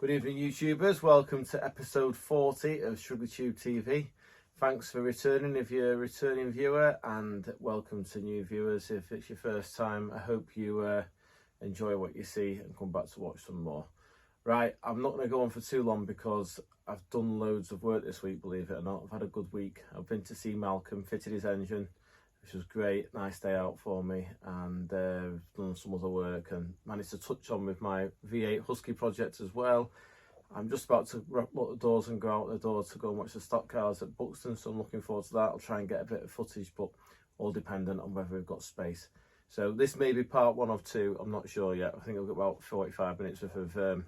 Good evening, YouTubers. Welcome to episode 40 of Shrigleytube TV. Thanks for returning if you're a returning viewer, and welcome to new viewers if it's your first time. I hope you enjoy what you see and come back to watch some more. Right, I'm not going to go on for too long because I've done loads of work this week, believe it or not. I've had a good week. I've been to see Malcolm, fitted his engine, which was great. Nice day out for me, and done some other work and managed to touch on with my V8 Husky project as well. I'm just about to lock the doors and go out the door to go and watch the stock cars at Buxton, so I'm looking forward to that. I'll try and get a bit of footage, but all dependent on whether we've got space. So this may be part one of two, I'm not sure yet. I think I've got about 45 minutes worth of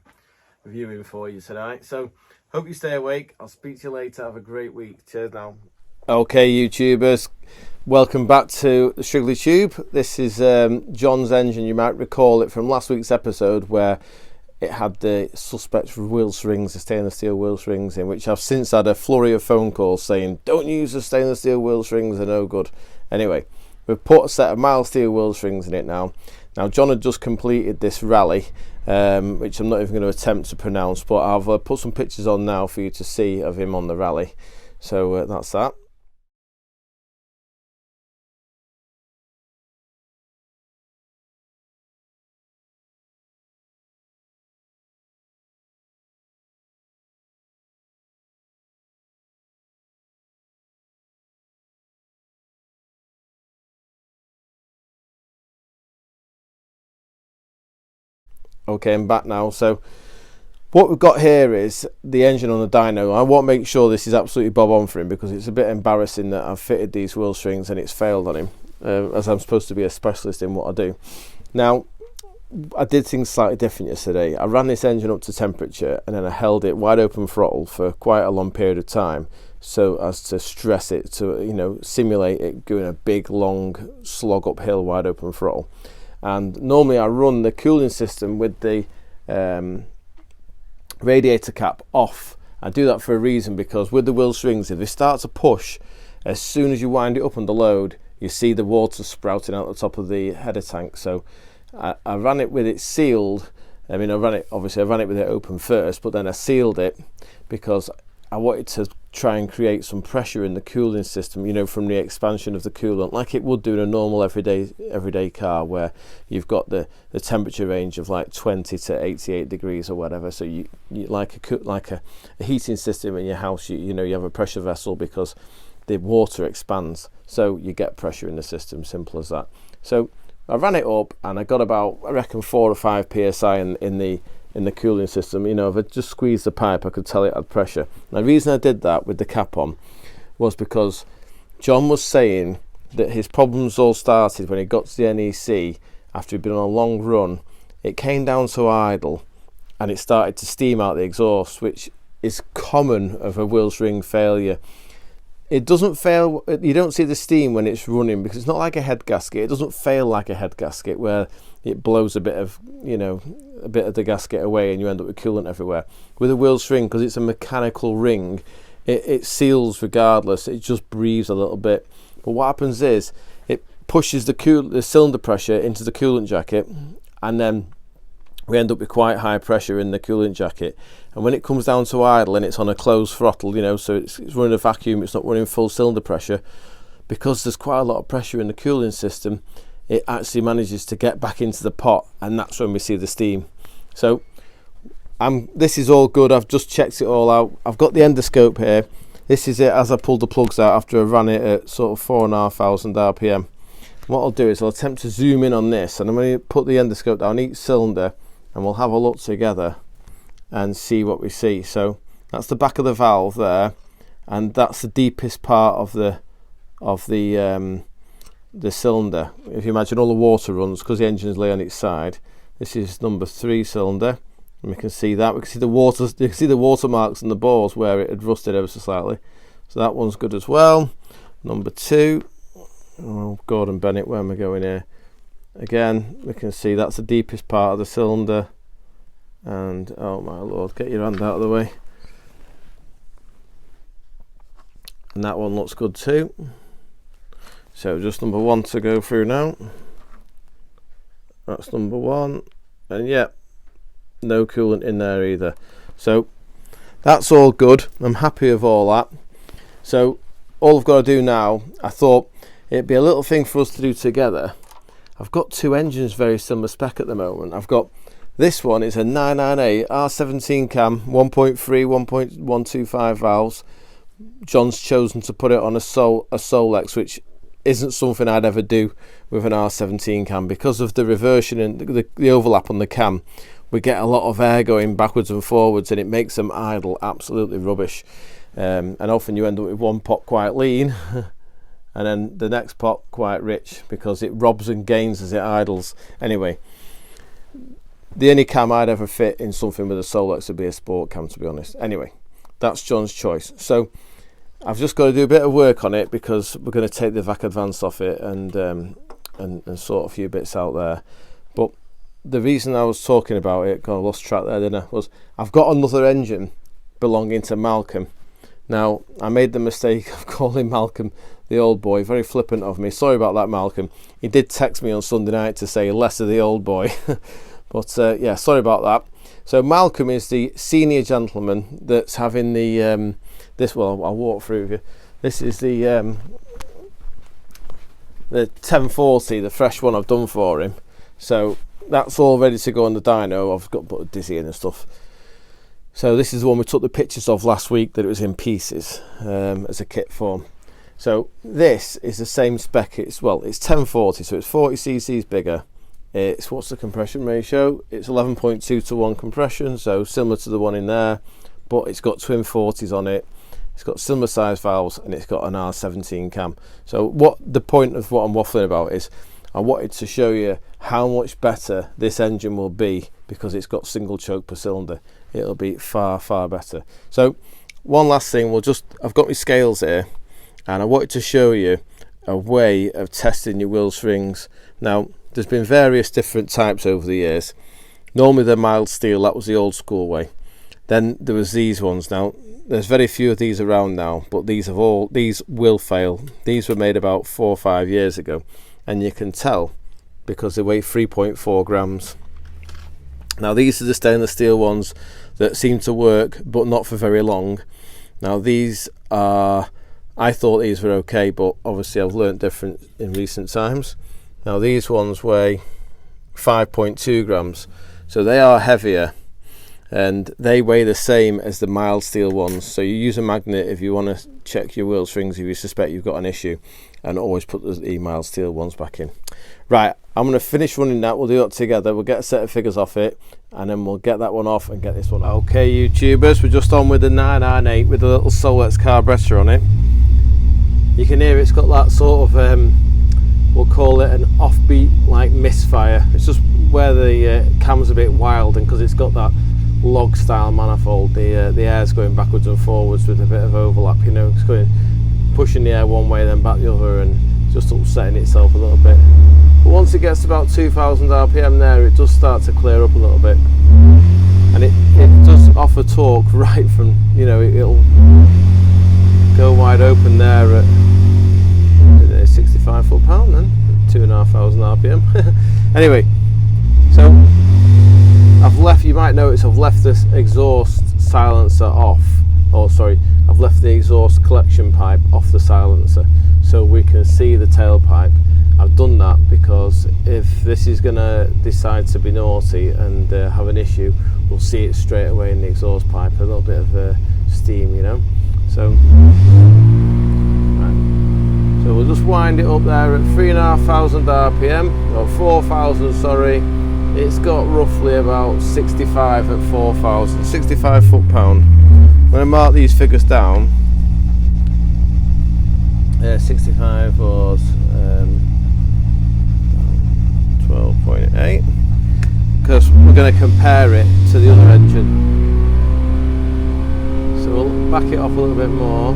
reviewing for you tonight. So hope you stay awake. I'll speak to you later. Have a great week. Cheers now. Okay, YouTubers, welcome back to the Shrigleytube. This is John's engine. You might recall it from last week's episode where it had the suspect wheel springs, the stainless steel wheel springs in, which I've since had a flurry of phone calls saying don't use the stainless steel wheel springs, they're no good. Anyway, we've put a set of mild steel wheel springs in it now. Now John had just completed this rally, which I'm not even going to attempt to pronounce, but I've put some pictures on now for you to see of him on the rally. So that's that. Okay, I'm back now. So what we've got here is the engine on the dyno. I want to make sure this is absolutely bob on for him because it's a bit embarrassing that I've fitted these wheel strings and it's failed on him, as I'm supposed to be a specialist in what I do. Now, I did things slightly different yesterday. I ran this engine up to temperature and then I held it wide open throttle for quite a long period of time so as to stress it, to simulate it going a big long slog uphill wide open throttle. And normally I run the cooling system with the radiator cap off. I do that for a reason, because with the wheel strings, if they start to push, as soon as you wind it up under load, you see the water sprouting out the top of the header tank. So I ran it with it sealed. I ran it with it open first, but then I sealed it because I wanted to try and create some pressure in the cooling system, from the expansion of the coolant, like it would do in a normal everyday car, where you've got the temperature range of like 20 to 88 degrees or whatever. So you like a heating system in your house, you have a pressure vessel because the water expands, so you get pressure in the system. Simple as that. So I ran it up and I got about, I reckon, 4 or 5 psi in the cooling system. If I just squeezed the pipe, I could tell it had pressure. Now, the reason I did that with the cap on was because John was saying that his problems all started when he got to the NEC after he'd been on a long run. It came down to idle and it started to steam out the exhaust, which is common of a wheel string failure. It doesn't fail, you don't see the steam when it's running because it's not like a head gasket. It doesn't fail like a head gasket where it blows a bit of the gasket away and you end up with coolant everywhere. With a wheel string, because it's a mechanical ring, it seals regardless. It just breathes a little bit. But what happens is it pushes the cylinder pressure into the coolant jacket, and then we end up with quite high pressure in the coolant jacket. And when it comes down to idle and it's on a closed throttle, so it's running a vacuum, it's not running full cylinder pressure, because there's quite a lot of pressure in the cooling system, it actually manages to get back into the pot, and that's when we see the steam. So this is all good. I've just checked it all out. I've got the endoscope here. This is it as I pulled the plugs out after I ran it at sort of 4,500 RPM. What I'll do is I'll attempt to zoom in on this, and I'm going to put the endoscope down each cylinder and we'll have a look together and see what we see. So that's the back of the valve there, and that's the deepest part of the cylinder. If you imagine all the water runs, because the engines lay on its side. This is number 3 cylinder, and we can see that. We can see the water. You can see the watermarks on the bores where it had rusted ever so slightly. So that one's good as well. Number 2. Oh, Gordon Bennett, where am I going here? Again, we can see that's the deepest part of the cylinder, and oh my lord, get your hand out of the way. And that one looks good too. So just number 1 to go through now. That's number 1, and yeah, no coolant in there either. So that's all good. I'm happy with all that. So all I've got to do now, I thought it'd be a little thing for us to do together. I've got two engines very similar spec at the moment. I've got this one, it's a 998 R17 cam, 1.3, 1.125 valves. John's chosen to put it on a solex, which isn't something I'd ever do with an R17 cam because of the reversion and the overlap on the cam. We get a lot of air going backwards and forwards, and it makes them idle absolutely rubbish. And often you end up with one pot quite lean and then the next pot quite rich because it robs and gains as it idles. Anyway, the only cam I'd ever fit in something with a solex would be a sport cam, to be honest. Anyway, that's John's choice. So I've just got to do a bit of work on it because we're going to take the vac advance off it and sort a few bits out there. But the reason I was talking about it, God, I lost track there, didn't I? Was I've got another engine belonging to Malcolm. Now, I made the mistake of calling Malcolm the old boy. Very flippant of me. Sorry about that, Malcolm. He did text me on Sunday night to say less of the old boy. But yeah, sorry about that. So Malcolm is the senior gentleman that's having the this. Well, I'll walk through with you. This is the 1040, the fresh one I've done for him. So that's all ready to go on the dyno. I've got to put a dizzy in and stuff. So this is the one we took the pictures of last week that it was in pieces as a kit form. So this is the same spec. It's 1040, so it's 40 cc's bigger. It's, what's the compression ratio? It's 11.2 to 1 compression, so similar to the one in there, but it's got twin 40s on it. It's got similar size valves and it's got an R17 cam. So what the point of what I'm waffling about is I wanted to show you how much better this engine will be because it's got single choke per cylinder. It'll be far, far better. So one last thing, I've got my scales here and I wanted to show you a way of testing your wheel strings. Now, there's been various different types over the years. Normally they're mild steel, that was the old school way. Then there was these ones. Now there's very few of these around now, but these will fail. These were made about 4 or 5 years ago, and you can tell because they weigh 3.4 grams. Now these are the stainless steel ones that seem to work, but not for very long. Now these are, I thought these were okay, but obviously I've learnt different in recent times. Now these ones weigh 5.2 grams, so they are heavier and they weigh the same as the mild steel ones. So you use a magnet if you want to check your wheel strings if you suspect you've got an issue, and always put the mild steel ones back in. Right, I'm going to finish running that. We'll do that together. We'll get a set of figures off it and then we'll get that one off and get this one off. Okay YouTubers, we're just on with the 998 with a little solex carburetor on it. You can hear it's got that sort of we'll call it an offbeat like misfire. It's just where the cam's a bit wild, and because it's got that log style manifold, the air's going backwards and forwards with a bit of overlap, you know, it's pushing the air one way then back the other and just upsetting itself a little bit. But once it gets to about 2000 RPM there, it does start to clear up a little bit, and it does offer torque right from, you know, it'll go wide open there at 65 foot-pound then, 2,500 RPM. Anyway, so I've left, you might notice I've left this exhaust silencer off, or sorry, I've left the exhaust collection pipe off the silencer so we can see the tailpipe. I've done that because if this is going to decide to be naughty and have an issue, we'll see it straight away in the exhaust pipe, a little bit of steam, you know. So we'll just wind it up there at 3,500 RPM, or 4,000, sorry. It's got roughly about 65 at 4,000, 65 foot-pound. I'm going to mark these figures down. 65 was 12.8, because we're going to compare it to the other engine. So we'll back it off a little bit more.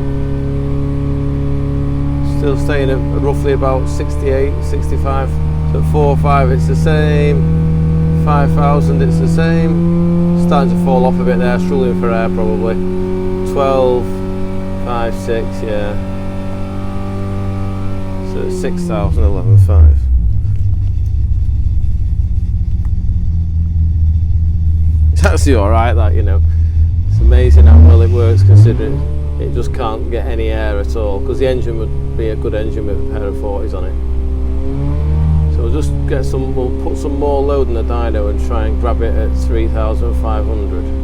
Still staying at roughly about 68, 65. So at 4.5 it's the same, 5,000 it's the same. Starting to fall off a bit there, struggling for air probably. 12, 5, 6, yeah. So it's 6,000, 11.5. It's actually alright that, you know. amazing how well it works, considering it just can't get any air at all, because the engine would be a good engine with a pair of 40s on it. So we'll just get some, we'll put some more load in the dyno and try and grab it at 3,500.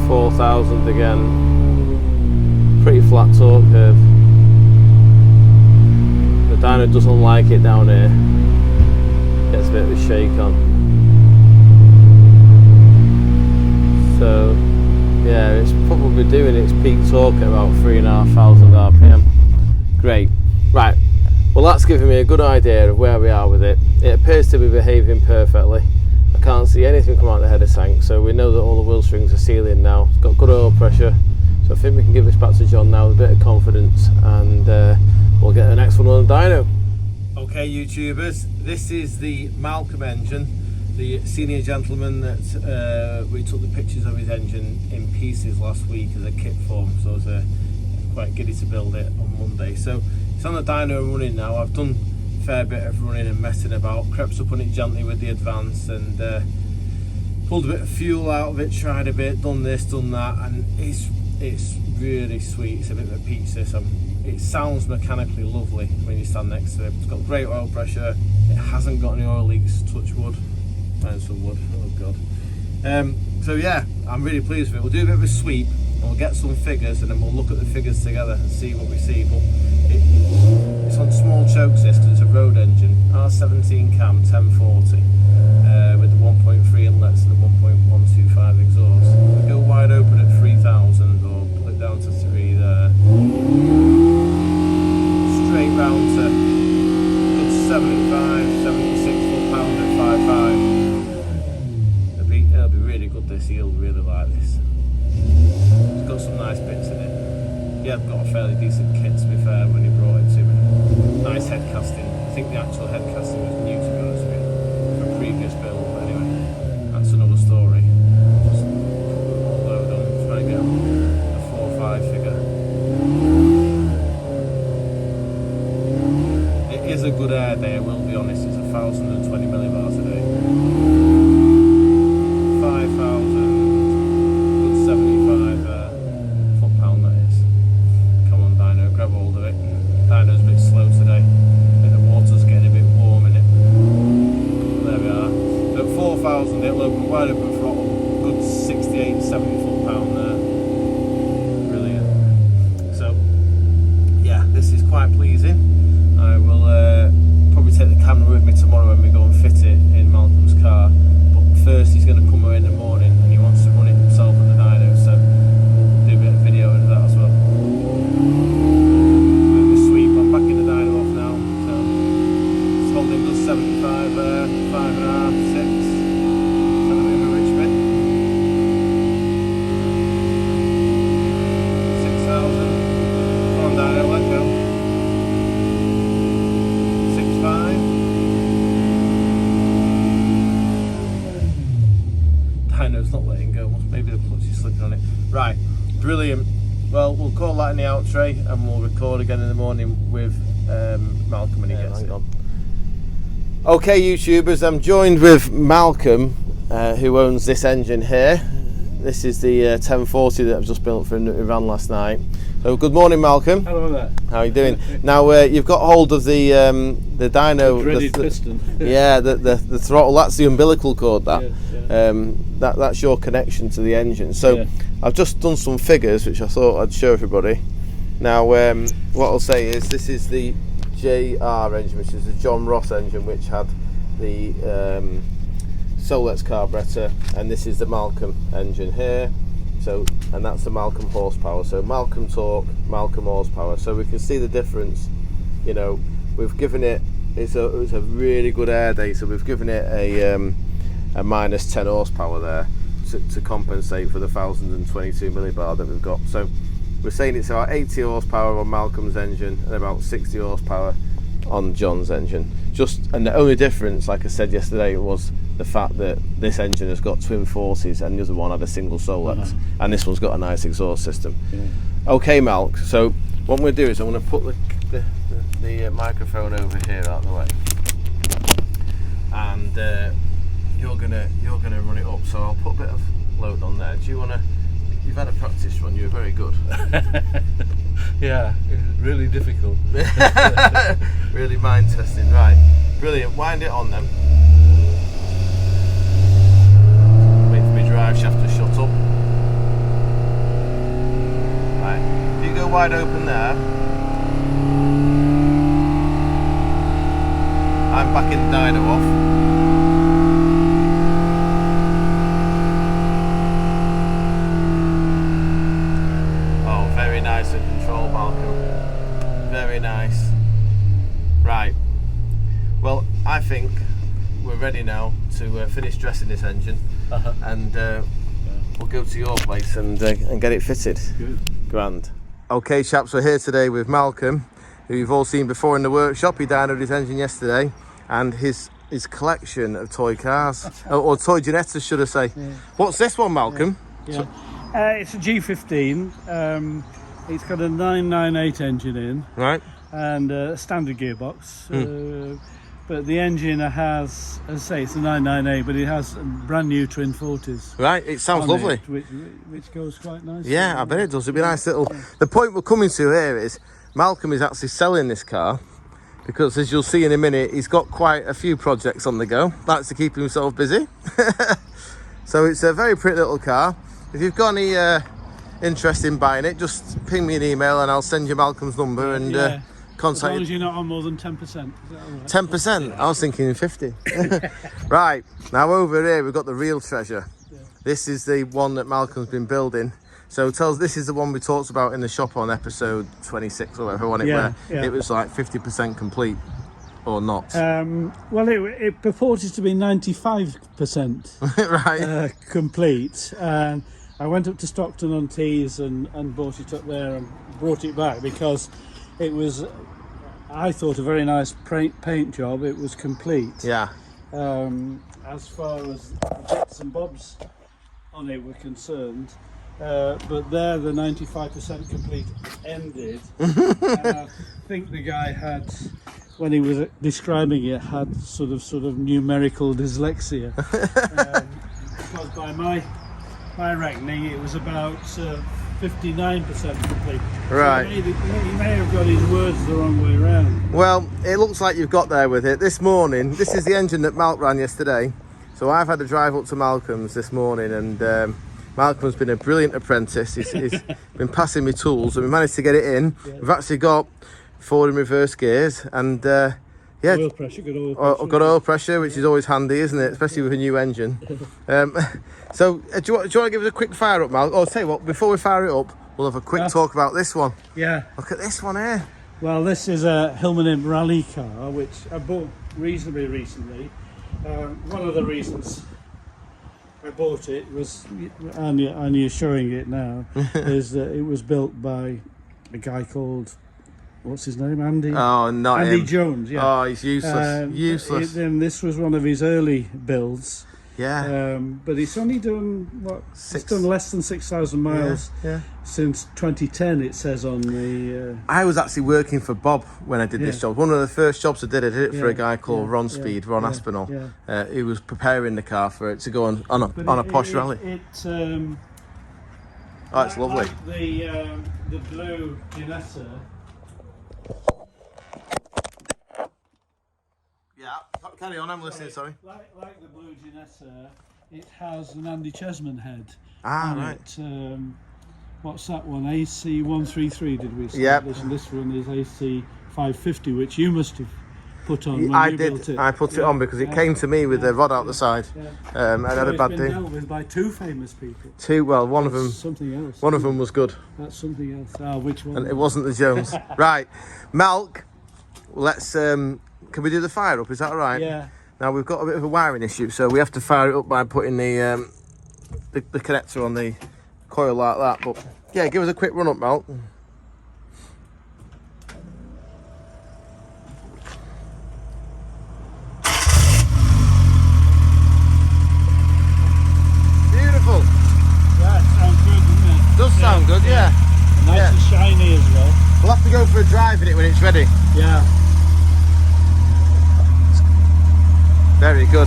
4,000 again, pretty flat torque curve. The dyno doesn't like it down here, gets a bit of a shake on. So yeah, it's probably doing its peak torque at about 3,500 RPM. Great, right, well that's giving me a good idea of where we are with it. It appears to be behaving perfectly. I can't see anything come out of the header tank, so we know that all the wheel strings are sealing now. It's got good oil pressure, so I think we can give this back to John now with a bit of confidence, and we'll get the next one on the dyno. Okay YouTubers, this is the Malcolm engine, the senior gentleman that we took the pictures of his engine in pieces last week as a kit form, so I was quite giddy to build it on Monday. So it's on the dyno running now. I've done fair bit of running and messing about, crept up on it gently with the advance and pulled a bit of fuel out of it, tried a bit, done this, done that, and it's really sweet. It's a bit of a pizza. It sounds mechanically lovely when you stand next to it. It's got great oil pressure, it hasn't got any oil leaks, touch wood, and some wood, oh god. So yeah, I'm really pleased with it. We'll do a bit of a sweep and we'll get some figures, and then we'll look at the figures together and see what we see. But it's on small chokes this, because it's a road engine, r17 cam 1040 with the 1.3 inlets and the 1.125 exhaust. We go wide open at 3,000 or pull it down to 3 there. Straight round to good 75, 76 foot-pound at 5.5. It'll be really good this, you'll really like this. It's got some nice bits in it. Yeah, I've got a fairly decent kit to be fair when he brought it to me. Nice head casting. I think the actual head casting was new to be honest with you, from previous build, but anyway, that's another story. Just put more load on, try and get a 4 or 5 figure. It is a good air day, I will be honest. It's 1,020 millibars a day. 5,000, good 75 foot-pound that is. Come on dyno, grab hold of it. Dyno's a bit slow today. I think the water's getting a bit warm in it. There we are. So at 4,000 it'll open wide open throttle, good 68, 70 foot-pound there. Brilliant. So yeah, this is quite pleasing. I will probably take the camera with me tomorrow when we go and fit it in Malcolm's car. But first he's going to come away in the morning and he wants to run it himself on the dyno, so we'll do a bit of video of that as well. I'm back in the dyno off now, so it's holding good 75 there, 5.5, 6. Is that a bit of a rich bit? 6,000. Come on dyno, let go. 6.5. Dyno's not letting go, maybe the clutch is slipping on it. Right, brilliant. Well, we'll call that in the out tray and we'll record again in the morning with Malcolm when he gets it. Okay YouTubers, I'm joined with Malcolm who owns this engine here. This is the 1040 that I've just built for Iran last night. So good morning Malcolm. Hello there. How are you doing? Now you've got hold of the dyno. The dreaded piston. Yeah, the throttle, that's the umbilical cord that. Yeah. That's your connection to the engine. So yeah. I've just done some figures which I thought I'd show everybody. Now what I'll say is this is the JR engine, which is the John Ross engine, which had the Solex carburetor, and this is the Malcolm engine here. So, and that's the Malcolm horsepower. So Malcolm torque, Malcolm horsepower. So we can see the difference. You know, we've given it. It's a really good air day. So we've given it a minus 10 horsepower there to compensate for the 1,022 millibar that we've got. So we're saying it's about 80 horsepower on Malcolm's engine and about 60 horsepower on John's engine. And the only difference, like I said yesterday, was the fact that this engine has got twin 40s and the other one had a single Solex, and this one's got a nice exhaust system. Yeah. Okay, Malk, so what I'm going to do is I'm going to put the microphone over here out of the way, and you're gonna run it up. So I'll put a bit of load on there. Do you wanna? You've had a practice run. You're very good. Yeah, it's really difficult. Really mind testing. Right, brilliant. Wind it on then. Wait for my drive shaft to shut up. Right, if you go wide open there, I'm backing the dyno off. Nice and controlled, Malcolm. Very nice. Right. Well, I think we're ready now to finish dressing this engine, and we'll go to your place and get it fitted. Good. Grand. Okay, chaps, we're here today with Malcolm, who you've all seen before in the workshop. He dynoed his engine yesterday, and his collection of toy cars, or toy Genettas, should I say. Yeah. What's this one, Malcolm? Yeah. It's a G15. It's got a 998 engine in, right, and a standard gearbox. But the engine has, as I say, it's a 998, but it has brand new twin 40s. Right, it sounds lovely. Which goes quite nicely. Yeah, I bet it does. It'd be a nice little... Yeah. The point we're coming to here is Malcolm is actually selling this car because, as you'll see in a minute, he's got quite a few projects on the go. Likes to keep himself busy. So it's a very pretty little car. If you've got any interest in buying it, just ping me an email and I'll send you Malcolm's number and contact. As long as you're not on more than 10%. Is that all right? 10%? I was thinking 50. Right, now over here we've got the real treasure. Yeah. This is the one that Malcolm's been building. So tell us, this is the one we talked about in the shop on episode 26 or whatever one where it was like 50% complete. Or not? Well, it purported to be 95% right. Complete. I went up to Stockton-on-Tees and bought it up there and brought it back because it was, I thought, a very nice paint job. It was complete. Yeah. As far as bits and bobs on it were concerned, but there the 95% complete ended. And I think the guy had, when he was describing it, had sort of numerical dyslexia. Because by my reckoning, it was about 59% complete. Right. So he may have got his words the wrong way around. Well, it looks like you've got there with it. This morning, this is the engine that Malk ran yesterday. So I've had a drive up to Malcolm's this morning, and Malcolm's been a brilliant apprentice. He's been passing me tools, and we managed to get it in. Yeah. We've actually got forward and reverse gears, and oil pressure, got oil pressure, which is always handy, isn't it? Especially with a new engine. So do you want to give us a quick fire up, Mal? Oh, tell you what, before we fire it up, we'll have a quick talk about this one. Yeah. Look at this one here. Well, this is a Hillman Imp rally car, which I bought reasonably recently. One of the reasons I bought it was, and you're showing it now, is that it was built by a guy called, what's his name, Andy? Oh, not Andy him. Jones, yeah. Oh, he's useless. Useless. And this was one of his early builds. Yeah. But it's only done, it's done less than 6,000 miles since 2010, it says on the... I was actually working for Bob when I did this job. One of the first jobs I did it for a guy called Ron Aspinall. Yeah. He was preparing the car for it to go on a posh rally. It's lovely. Like the blue Genetta. Yeah, carry on, I'm listening, sorry. Like the blue Genetta, it has an Andy Chesman head. Right. What's that one? AC133 did we say? Yep. And this one is AC550, which you must have put on when I you did. built it. I put it on because it came to me with the rod out the side. I had a bad day. It's been dealt with by two famous people. One of them. Something else. One of them was good. That's something else. Which one? And it wasn't the Jones. Right, Malk. Let's. Can we do the fire up? Is that all right? Yeah. Now we've got a bit of a wiring issue, so we have to fire it up by putting the connector on the coil like that. But yeah, give us a quick run up, Malk. Beautiful. Yeah, it sounds good, doesn't it? Does sound good, yeah. And nice and shiny as well. We'll have to go for a drive in it when it's ready. Yeah. Very good,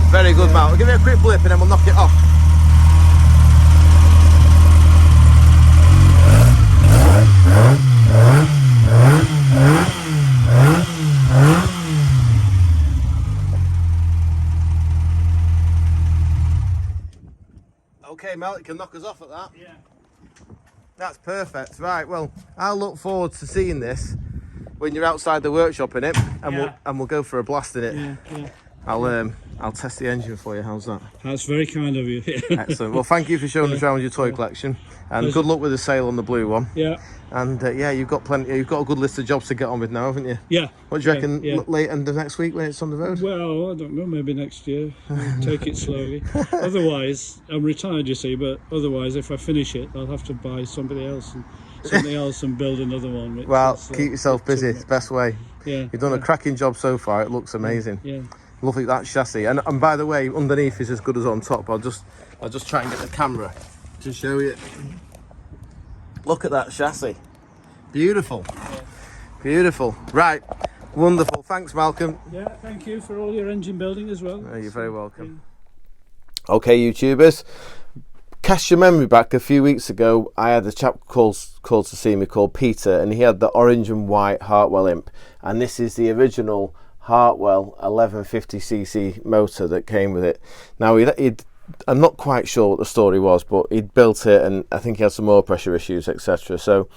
Mal. We'll give it a quick blip and then we'll knock it off. Okay, Mel, you can knock us off at that. Yeah. That's perfect. Right, well, I'll look forward to seeing this when you're outside the workshop in it, and we'll go for a blast in it. Yeah. I'll test the engine for you. How's that? That's very kind of you. Excellent. Well, thank you for showing us around your toy collection, and good luck with the sale on the blue one. Yeah. And you've got a good list of jobs to get on with now, haven't you? Yeah. What do you reckon? Late end of next week when it's on the road? Well, I don't know. Maybe next year. We'll take it slowly. Otherwise, I'm retired, you see. But otherwise, if I finish it, I'll have to buy something else and build another one. Well, keep yourself busy. It's the best way. Yeah. You've done a cracking job so far. It looks amazing. Yeah. Lovely that chassis. And by the way, underneath is as good as on top. I'll just try and get the camera to show you. Look at that chassis. Beautiful. Beautiful. Right. Wonderful. Thanks, Malcolm. Yeah, thank you for all your engine building as well. Oh, you're very welcome. Yeah. Okay, YouTubers. Cast your memory back a few weeks ago. I had a chap called to see me called Peter, and he had the orange and white Hartwell Imp. And this is the original Hartwell 1150cc motor that came with it. Now, I'm not quite sure what the story was, but he'd built it, and I think he had some oil pressure issues, etc. So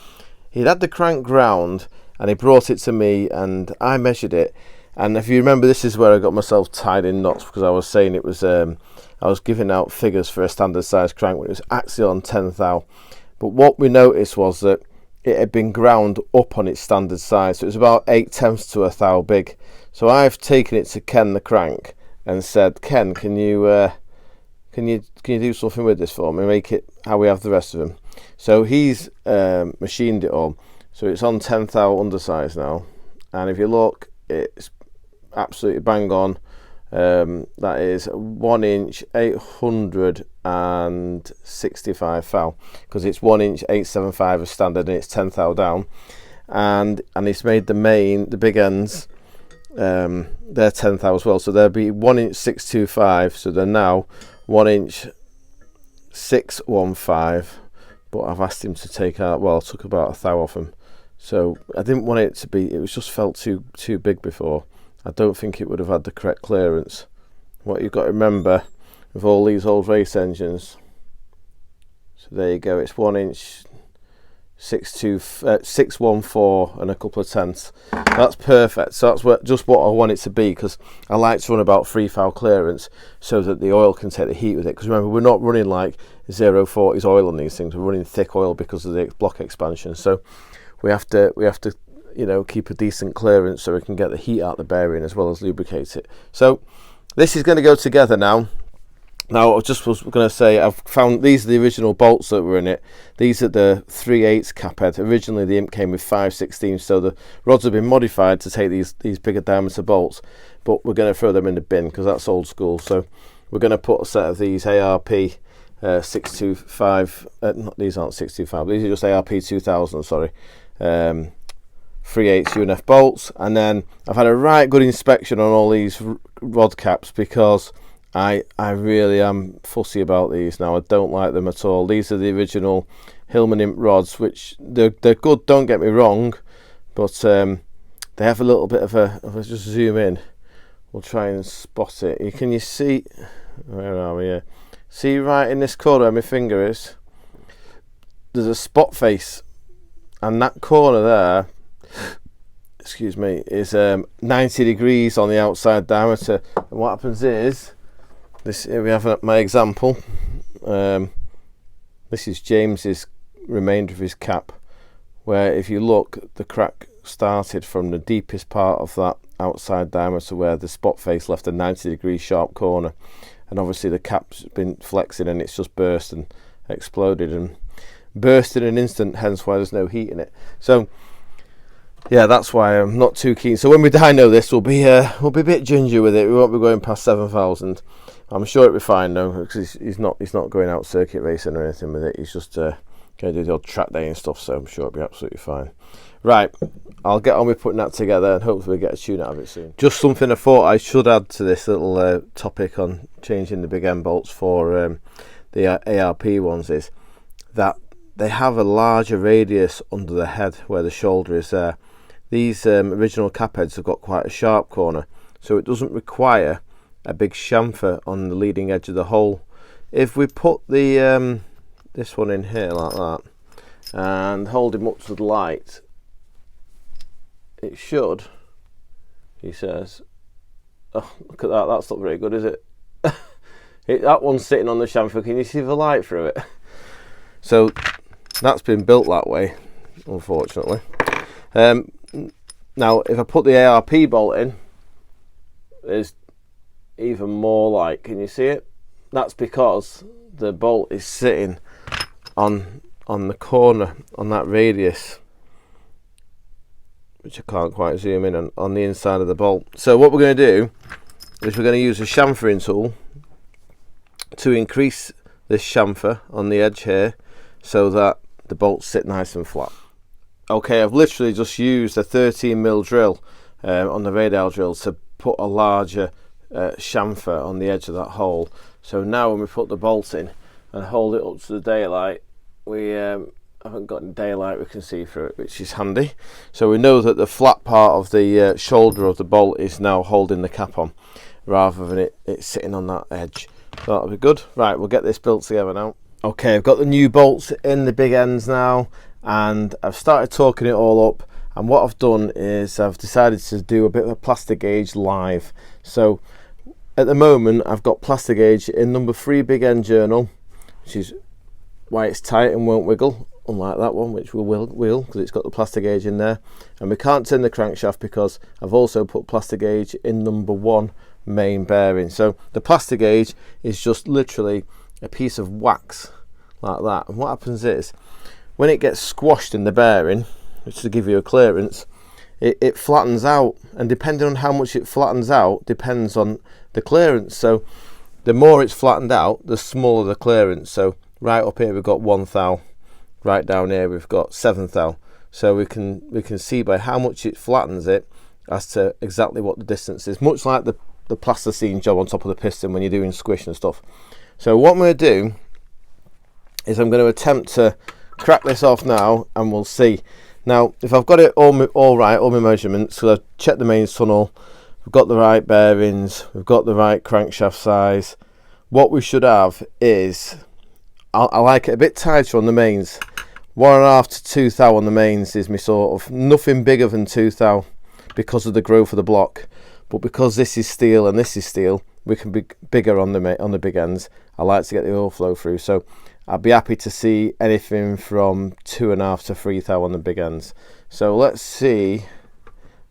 he'd had the crank ground, and he brought it to me, and I measured it. And if you remember, this is where I got myself tied in knots, because I was saying it was I was giving out figures for a standard size crank when it was actually on 10 thou. But what we noticed was that it had been ground up on its standard size, so it was about 8/10 to a thou big. So I've taken it to Ken the crank and said, Ken, can you do something with this for me, make it how we have the rest of them? So he's machined it all, so it's on 10 thou undersize now, and if you look, it's absolutely bang on. That is 1 inch 865 thou, because it's 1 inch 875 as standard, and it's 10 thou down, and it's made the big ends, they're 10 thou as well, so they'll be 1 inch 625, so they're now 1 inch 615. But I've asked him to take out, well, I took about a thou off him, so I didn't want it to be, it was just felt too big before. I don't think it would have had the correct clearance. What you've got to remember with all these old race engines, so there you go, it's 1 inch 614 and a couple of tenths. That's perfect. So that's just what I want it to be, because I like to run about 3 thou clearance so that the oil can take the heat with it. Because remember, we're not running like 040s oil on these things, we're running thick oil because of the block expansion, so we have to keep a decent clearance so we can get the heat out the bearing as well as lubricate it. So this is going to go together now. Now, I just was going to say, I've found these are the original bolts that were in it. These are the 3/8 cap head. Originally the Imp came with 5/16, so the rods have been modified to take these bigger diameter bolts, but we're going to throw them in the bin because that's old school. So we're going to put a set of these ARP 625, these aren't 625, these are just ARP 2000, sorry, 3/8 UNF bolts. And then I've had a right good inspection on all these rod caps, because I really am fussy about these now. I don't like them at all. These are the original Hillman Imp rods, which they're good, don't get me wrong, but they have a little bit of a, if I just zoom in, we'll try and spot it. Can you see, where are we here? See right in this corner where my finger is, there's a spot face, and that corner there, excuse me, is 90 degrees on the outside diameter. And what happens is, here we have my example. This is James's remainder of his cap, where if you look, the crack started from the deepest part of that outside diameter where the spot face left a 90 degree sharp corner, and obviously the cap's been flexing and it's just burst and exploded and burst in an instant, hence why there's no heat in it. So yeah, that's why I'm not too keen. So when we dyno this, we'll be a bit ginger with it. We won't be going past 7,000. I'm sure it'll be fine though, because he's not going out circuit racing or anything with it. He's just Going to do the odd track day and stuff, so I'm sure it'll be absolutely fine. Right, I'll get on with putting that together and hopefully get a tune out of it soon. Just something I thought I should add to this little topic on changing the big end bolts for the ARP ones is that they have a larger radius under the head where the shoulder is there. These original cap heads have got quite a sharp corner, so it doesn't require a big chamfer on the leading edge of the hole. If we put the this one in here like that and hold him up to the light, it should, he says, oh look at that, that's not very good, is it? That one's sitting on the chamfer, can you see the light through it? So that's been built that way, unfortunately. Now if I put the ARP bolt in, there's even more light, can you see it? That's because the bolt is sitting on the corner, on that radius, which I can't quite zoom in on the inside of the bolt. So what we're going to do is we're going to use a chamfering tool to increase this chamfer on the edge here so that the bolts sit nice and flat. Okay, I've literally just used a 13mm drill on the radial drill to put a larger chamfer on the edge of that hole. So now when we put the bolt in and hold it up to the daylight, we haven't got any daylight, we can see through it, which is handy. So we know that the flat part of the shoulder of the bolt is now holding the cap on rather than it sitting on that edge. So that'll be good. Right, we'll get this built together now. Okay, I've got the new bolts in the big ends now and I've started torquing it all up, and what I've done is I've decided to do a bit of a plastiguage live. So at the moment I've got plastiguage in number 3 big end journal, which is why it's tight and won't wiggle, unlike that one which will because it's got the plastiguage in there. And we can't turn the crankshaft because I've also put plastiguage in number 1 main bearing. So the plastiguage is just literally a piece of wax like that, and what happens is when it gets squashed in the bearing, which to give you a clearance, it flattens out, and depending on how much it flattens out depends on the clearance. So the more it's flattened out, the smaller the clearance. So right up here we've got 1 thou, right down here we've got 7 thou. So we can see by how much it flattens it as to exactly what the distance is, much like the plasticine job on top of the piston when you're doing squish and stuff. So what I'm going to do is I'm going to attempt to crack this off now, and we'll see. Now if I've got it all right, all my measurements, so I've checked the mains tunnel, we've got the right bearings, we've got the right crankshaft size, what we should have is, I like it a bit tighter on the mains. 1.5 to 2 thou on the mains is my sort of, nothing bigger than 2 thou because of the growth of the block. But because this is steel and this is steel, we can be bigger on the big ends. I like to get the oil flow through, so I'd be happy to see anything from 2.5 to 3 thou on the big ends. So let's see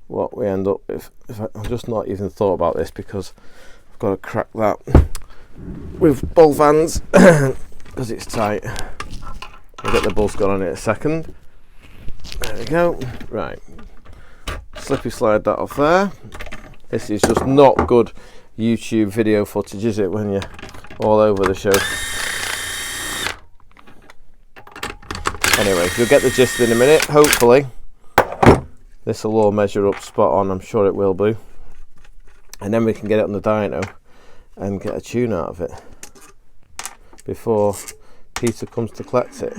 what we end up with. I've just not even thought about this because I've got to crack that with both hands because it's tight. I'll get the buzz gun on it a second. There we go. Right, slippy slide that off there. This is just not good YouTube video footage, is it, when you're all over the show? Anyway, you'll get the gist in a minute. Hopefully this will all measure up spot on, I'm sure it will be, and then we can get it on the dyno and get a tune out of it before Peter comes to collect it.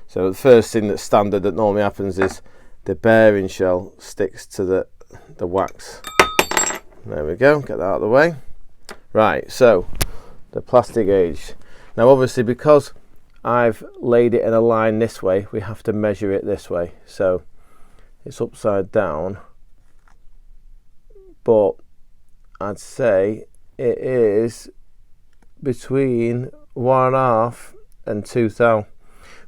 So the first thing that's standard that normally happens is the bearing shell sticks to the wax. There we go, get that out of the way. Right, so the plastiguage. Now obviously because I've laid it in a line this way, we have to measure it this way. So it's upside down, but I'd say it is between 1.5 and 2 thou,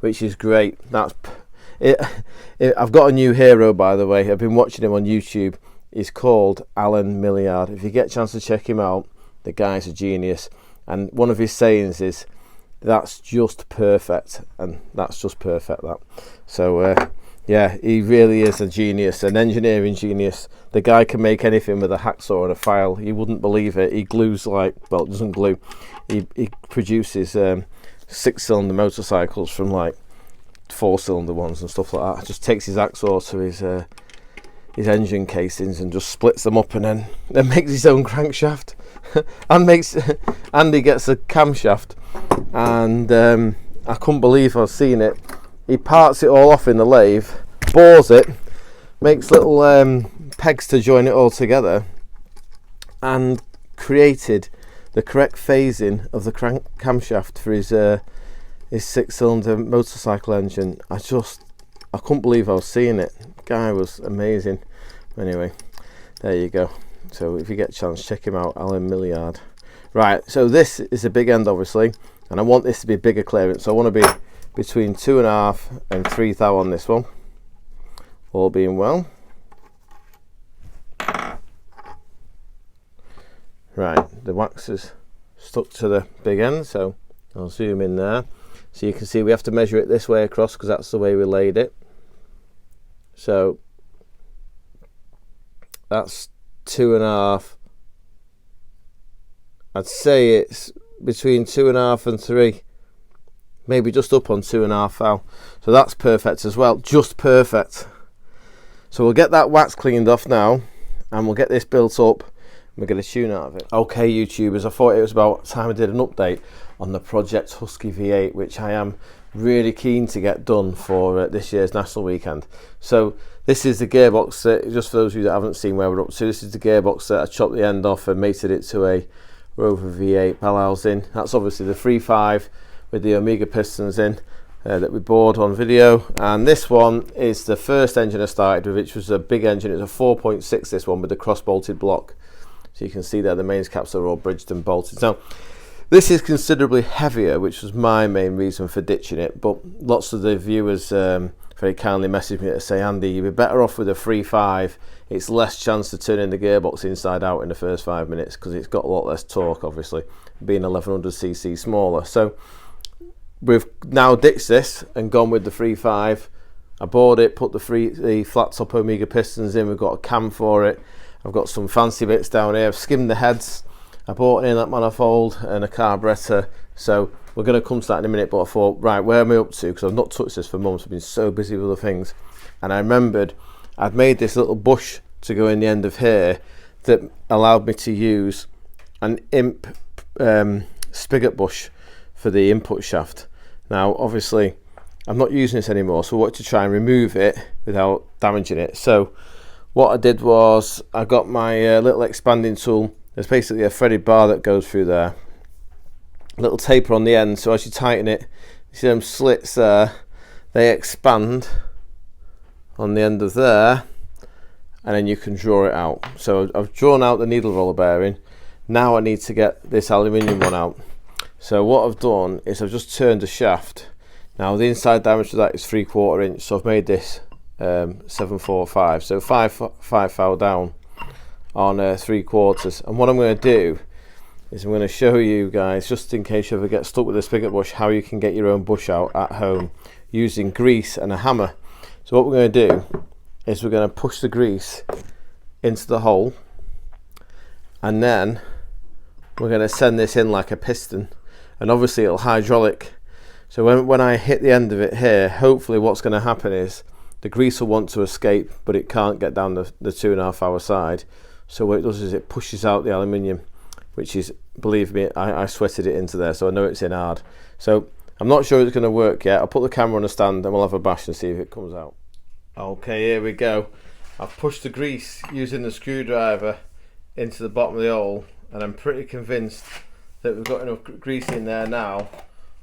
which is great. That's it. I've got a new hero, by the way. I've been watching him on YouTube. He's called Alan Milliard. If you get a chance to check him out, the guy's a genius. And one of his sayings is, "That's just perfect," and that's just perfect. That. So yeah, he really is a genius, an engineering genius. The guy can make anything with a hacksaw and a file. You wouldn't believe it. He glues like, well, doesn't glue. He produces 6-cylinder motorcycles from like 4-cylinder ones and stuff like that. Just takes his axle to his engine casings and just splits them up, and then makes his own crankshaft and Andy gets a camshaft, and I couldn't believe I was seeing it. He parts it all off in the lathe, bores it, makes little pegs to join it all together, and created the correct phasing of the camshaft for his 6-cylinder motorcycle engine. I couldn't believe I was seeing it. Guy was amazing. Anyway, there you go. So if you get a chance, check him out, Alan Milliard. Right, so this is a big end obviously, and I want this to be bigger clearance, so I want to be between 2.5 and 3 thou on this one, all being well. Right, the wax is stuck to the big end, so I'll zoom in there. So you can see we have to measure it this way across because that's the way we laid it. So that's 2.5. I'd say it's between 2.5 and 3, maybe just up on 2.5 thou. So that's perfect as well, just perfect. So we'll get that wax cleaned off now, and we'll get this built up. We're going to tune out of it. Okay, YouTubers, I thought it was about time I did an update on the Project Husky V8, which I am really keen to get done for this year's National Weekend. So this is the gearbox that, just for those of you that haven't seen where we're up to, this is the gearbox that I chopped the end off and mated it to a Rover V8 bell housing. That's obviously the 3.5 with the Omega pistons in that we bored on video, and this one is the first engine I started with, which was a big engine. It's a 4.6, this one, with the cross-bolted block. So you can see there the mains caps are all bridged and bolted. Now this is considerably heavier, which was my main reason for ditching it, but lots of the viewers very kindly messaged me to say, Andy, you'd be better off with a 3.5. It's less chance to turn in the gearbox inside out in the first 5 minutes because it's got a lot less torque, obviously, being 1100cc smaller. So we've now ditched this and gone with the 3.5. I bored it, put the flat top Omega pistons in. We've got a cam for it. I've got some fancy bits down here. I've skimmed the heads. I bought an inlet manifold and a carburetor. So we're going to come to that in a minute, but I thought, right, where am I up to? Because I've not touched this for months. I've been so busy with other things. And I remembered I'd made this little bush to go in the end of here that allowed me to use an Imp spigot bush for the input shaft. Now, obviously, I'm not using this anymore, so I wanted to try and remove it without damaging it. So what I did was I got my little expanding tool. There's basically a threaded bar that goes through there, a little taper on the end, so as you tighten it, you see them slits there, they expand on the end of there, and then you can draw it out. So I've drawn out the needle roller bearing. Now I need to get this aluminium one out. So what I've done is I've just turned the shaft. Now the inside diameter of that is 3/4 inch, so I've made this 745, so 5 thou down on 3/4. And what I'm going to do is I'm going to show you guys, just in case you ever get stuck with a spigot bush, how you can get your own bush out at home using grease and a hammer. So what we're going to do is we're going to push the grease into the hole, and then we're going to send this in like a piston, and obviously it'll hydraulic. So when I hit the end of it here, hopefully what's going to happen is the grease will want to escape, but it can't get down the 2.5 hour side. So what it does is it pushes out the aluminium, which is, believe me, I sweated it into there, so I know it's in hard. So I'm not sure it's going to work yet. I'll put the camera on a stand and we'll have a bash and see if it comes out. Okay, here we go. I've pushed the grease using the screwdriver into the bottom of the hole, and I'm pretty convinced that we've got enough grease in there now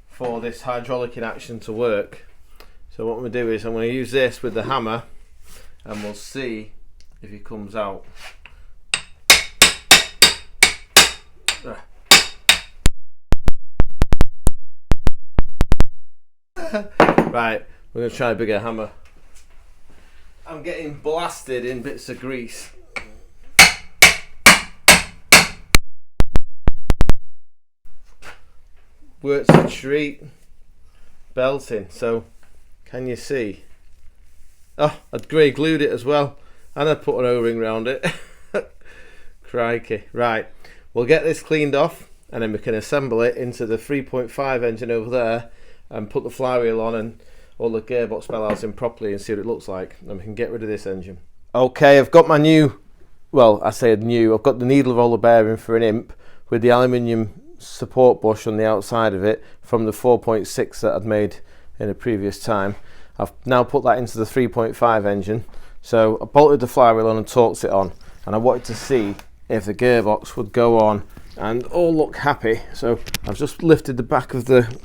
for this hydraulic in action to work. So what I'm going to do is I'm going to use this with the hammer, and we'll see if he comes out. Right, we're going to try a bigger hammer. I'm getting blasted in bits of grease. Works a treat. Belting. So can you see? Oh, I'd grey glued it as well, and I put an O-ring around it. Crikey. Right, we'll get this cleaned off, and then we can assemble it into the 3.5 engine over there and put the flywheel on, and all the gearbox bell housing properly and see what it looks like, and we can get rid of this engine. Okay, I've got my new, well, I say new, I've got the needle roller bearing for an Imp with the aluminium support bush on the outside of it from the 4.6 that I'd made in a previous time. I've now put that into the 3.5 engine, so I bolted the flywheel on and torqued it on, and I wanted to see if the gearbox would go on and all look happy. So I've just lifted the back of the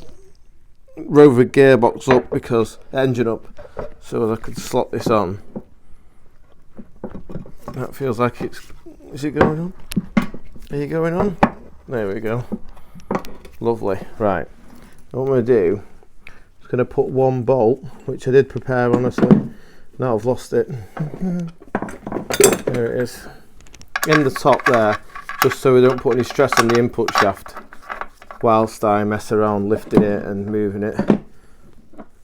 Rover gearbox up, because engine up, so that I could slot this on. That feels like it's, is it going on? Are you going on? There we go. Lovely. Right, what I'm going to do is going to put one bolt, which I did prepare honestly, now I've lost it. There it is, in the top there, just so we don't put any stress on the input shaft whilst I mess around lifting it and moving it.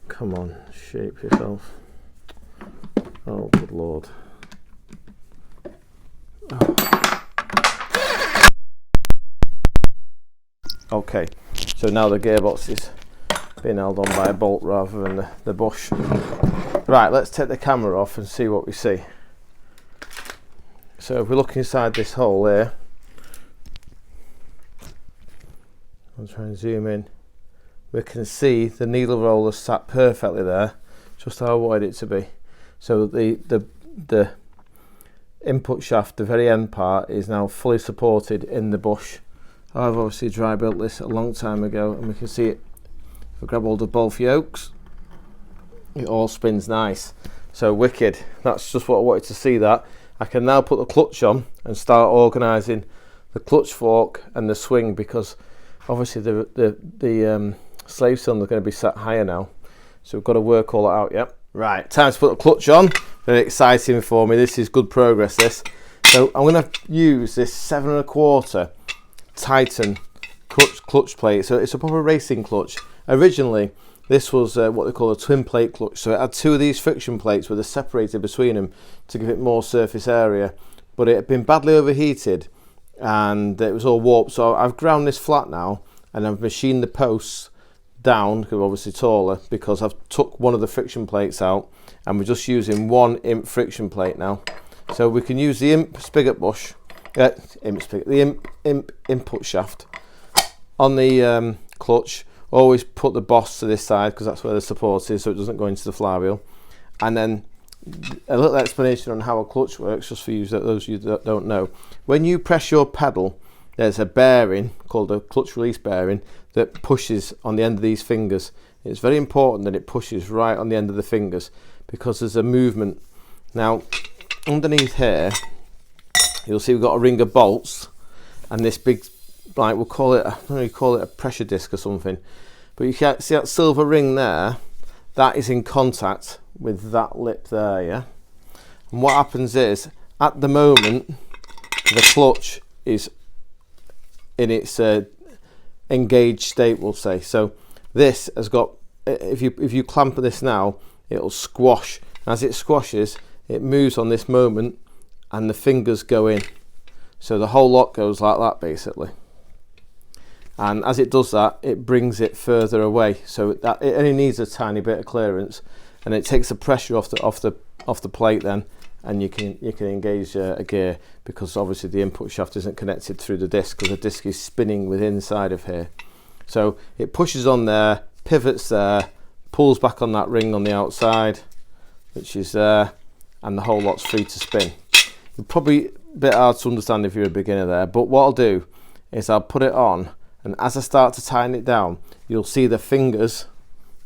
Come on, shape yourself. Oh good lord. Oh. Okay, so now the gearbox is being held on by a bolt rather than the bush. Right, let's take the camera off and see what we see. So if we look inside this hole here, I'll try and zoom in, we can see the needle roller sat perfectly there, just how I wanted it to be. So the input shaft, the very end part, is now fully supported in the bush. I've obviously dry built this a long time ago, and we can see it. If I grab hold of both yokes, it all spins nice. So wicked. That's just what I wanted to see. That I can now put the clutch on and start organising the clutch fork and the swing, because obviously the slave cylinder is going to be set higher now, so we've got to work all that out. Yep. Right, time to put the clutch on. Very exciting for me. This is good progress, this. So I'm going to use this 7 1/4 Titan clutch plate. So it's a proper racing clutch. Originally this was what they call a twin plate clutch, so it had 2 of these friction plates with a separator between them to give it more surface area, but it had been badly overheated and it was all warped. So I've ground this flat now, and I've machined the posts down, because obviously taller, because I've took one of the friction plates out, and we're just using one Imp friction plate now. So we can use the Imp spigot bush, the Imp input shaft on the clutch. Always put the boss to this side, because that's where the support is, so it doesn't go into the flywheel. And then a little explanation on how a clutch works, just for you, those of you that don't know. When you press your pedal, there's a bearing called a clutch release bearing that pushes on the end of these fingers. It's very important that it pushes right on the end of the fingers, because there's a movement. Now underneath here you'll see we've got a ring of bolts, and this big, like, we'll call it, I don't know, you call it a pressure disc or something, but you can see that silver ring there, that is in contact with that lip there, yeah. And what happens is, at the moment the clutch is in its engaged state, we'll say. So this has got, if you clamp this now, it'll squash. As it squashes, it moves on this moment and the fingers go in, so the whole lot goes like that basically. And as it does that, it brings it further away, so that it only needs a tiny bit of clearance, and it takes the pressure off the plate then, and you can engage a gear, because obviously the input shaft isn't connected through the disc, because the disc is spinning within inside of here. So it pushes on there, pivots there, pulls back on that ring on the outside, which is there, and the whole lot's free to spin. It's probably a bit hard to understand if you're a beginner there, but what I'll do is I'll put it on, and as I start to tighten it down, you'll see the fingers,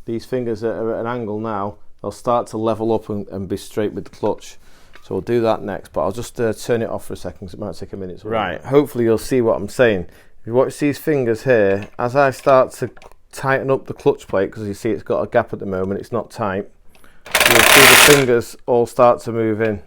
these fingers that are at an angle now, they'll start to level up and be straight with the clutch. So we'll do that next, but I'll just turn it off for a second, because it might take a minute. Right, hopefully you'll see what I'm saying. If you watch these fingers here, as I start to tighten up the clutch plate, because you see it's got a gap at the moment, it's not tight, you'll see the fingers all start to move in.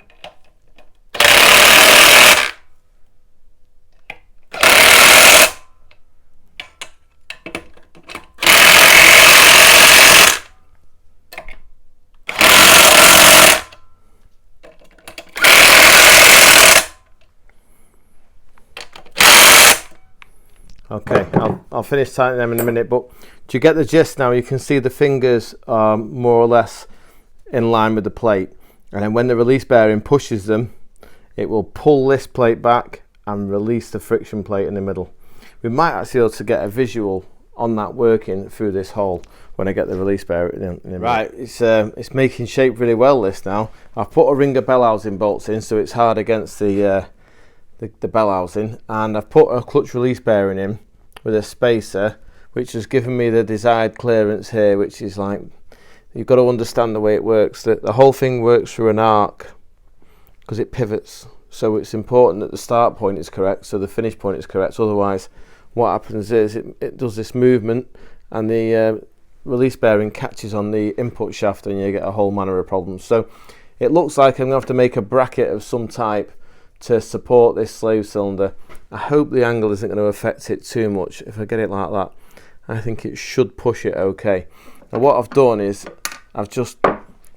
Okay, I'll finish tightening them in a minute, but do you get the gist now? You can see the fingers are more or less in line with the plate, and then when the release bearing pushes them, it will pull this plate back and release the friction plate in the middle. We might actually be able to get a visual on that working through this hole when I get the release bearing in. Right, it's making shape really well, this now. I've put a ring of bell housing bolts in so it's hard against the bell housing, and I've put a clutch release bearing in with a spacer, which has given me the desired clearance here, which is like, you've got to understand the way it works. The whole thing works through an arc because it pivots, so it's important that the start point is correct so the finish point is correct. Otherwise what happens is it does this movement and the release bearing catches on the input shaft and you get a whole manner of problems. So it looks like I'm going to have to make a bracket of some type to support this slave cylinder. I hope the angle isn't going to affect it too much. If I get it like that, I think it should push it okay. Now what I've done is I've just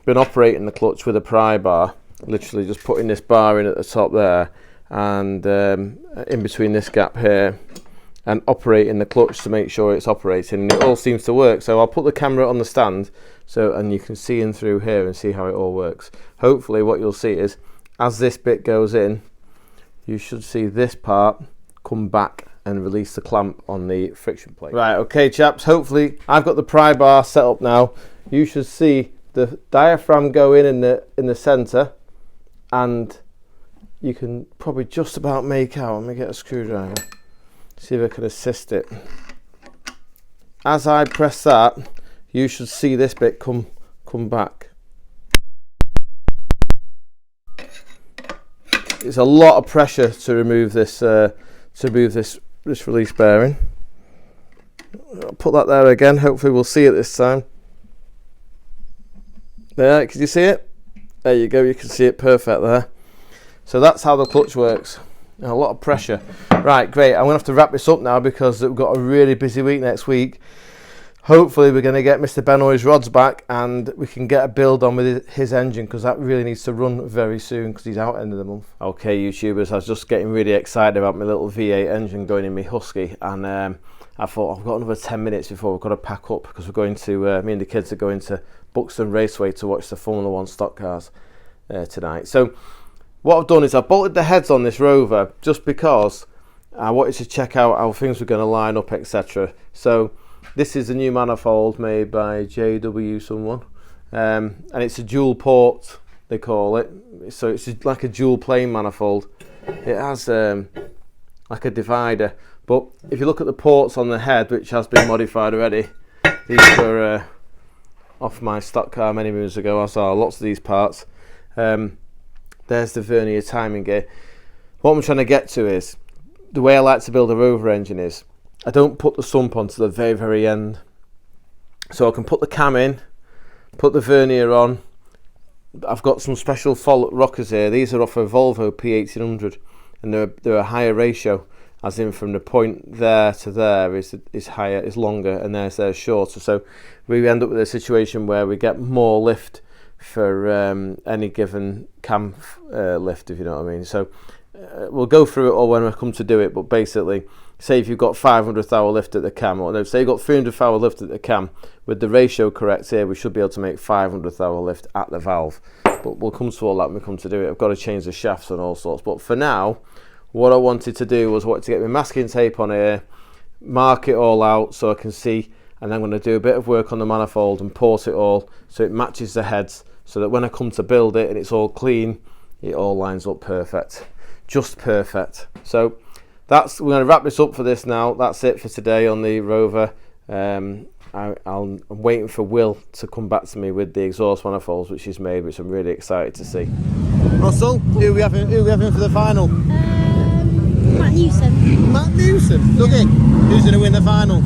been operating the clutch with a pry bar, literally just putting this bar in at the top there and in between this gap here, and operating the clutch to make sure it's operating, and it all seems to work. So I'll put the camera on the stand and you can see in through here and see how it all works. Hopefully what you'll see is as this bit goes in, you should see this part come back and release the clamp on the friction plate. Right, okay chaps, hopefully I've got the pry bar set up now. You should see the diaphragm go in the center, and you can probably just about make out. Let me get a screwdriver, see if I can assist it. As I press that, you should see this bit come back. It's a lot of pressure to remove this release bearing. I'll put that there again. Hopefully we'll see it this time. There, can you see it? There you go, you can see it perfect there. So that's how the clutch works. And a lot of pressure. Right, great. I'm gonna have to wrap this up now because we've got a really busy week next week. Hopefully we're going to get Mr. Benoy's rods back and we can get a build on with his engine, because that really needs to run very soon because he's out end of the month. Okay YouTubers, I was just getting really excited about my little V8 engine going in my Husky, and I thought I've got another 10 minutes before we've got to pack up because we're going to, me and the kids are going to Buxton Raceway to watch the Formula 1 stock cars tonight. So what I've done is I've bolted the heads on this Rover just because I wanted to check out how things were going to line up, etc. So this is a new manifold made by JW someone, and it's a dual port, they call it. So it's like a dual plane manifold. It has like a divider, but if you look at the ports on the head, which has been modified already, these were off my stock car many moons ago. I saw lots of these parts. There's the vernier timing gear. What I'm trying to get to is, the way I like to build a Rover engine is, I don't put the sump on to the very, very end. So I can put the cam in, put the vernier on. I've got some special Follett rockers here. These are off a Volvo P1800, and they're a higher ratio, as in from the point there to there is higher, is longer, and there's shorter. So we end up with a situation where we get more lift for any given cam lift, if you know what I mean. So we'll go through it all when I come to do it, but basically, say if you've got 500th hour lift at the cam, or no, say you've got 300th hour lift at the cam, with the ratio correct here, we should be able to make 500th hour lift at the valve. But we'll come to all that when we come to do it. I've got to change the shafts and all sorts. But for now, what I wanted to do was to get my masking tape on here, mark it all out so I can see, and then I'm going to do a bit of work on the manifold and port it all so it matches the heads, so that when I come to build it and it's all clean, it all lines up perfect. Just perfect. So we're going to wrap this up for this now. That's it for today on the Rover. I'm waiting for Will to come back to me with the exhaust manifolds which he's made, which I'm really excited to see. Russell, who are we having for the final? Matt Newson. Matt Newson. Look in. Who's going to win the final?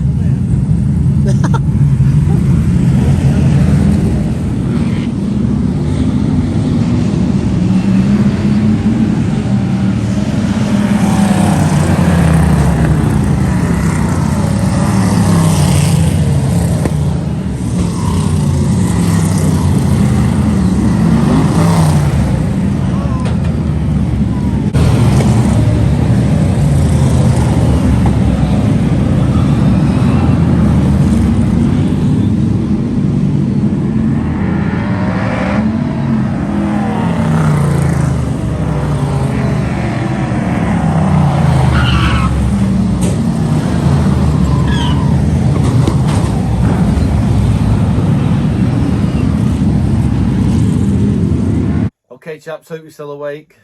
Okay chaps, hope you're still awake.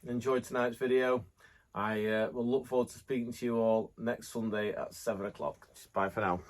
Enjoyed tonight's video. I will look forward to speaking to you all next Sunday at 7 o'clock. Bye for now.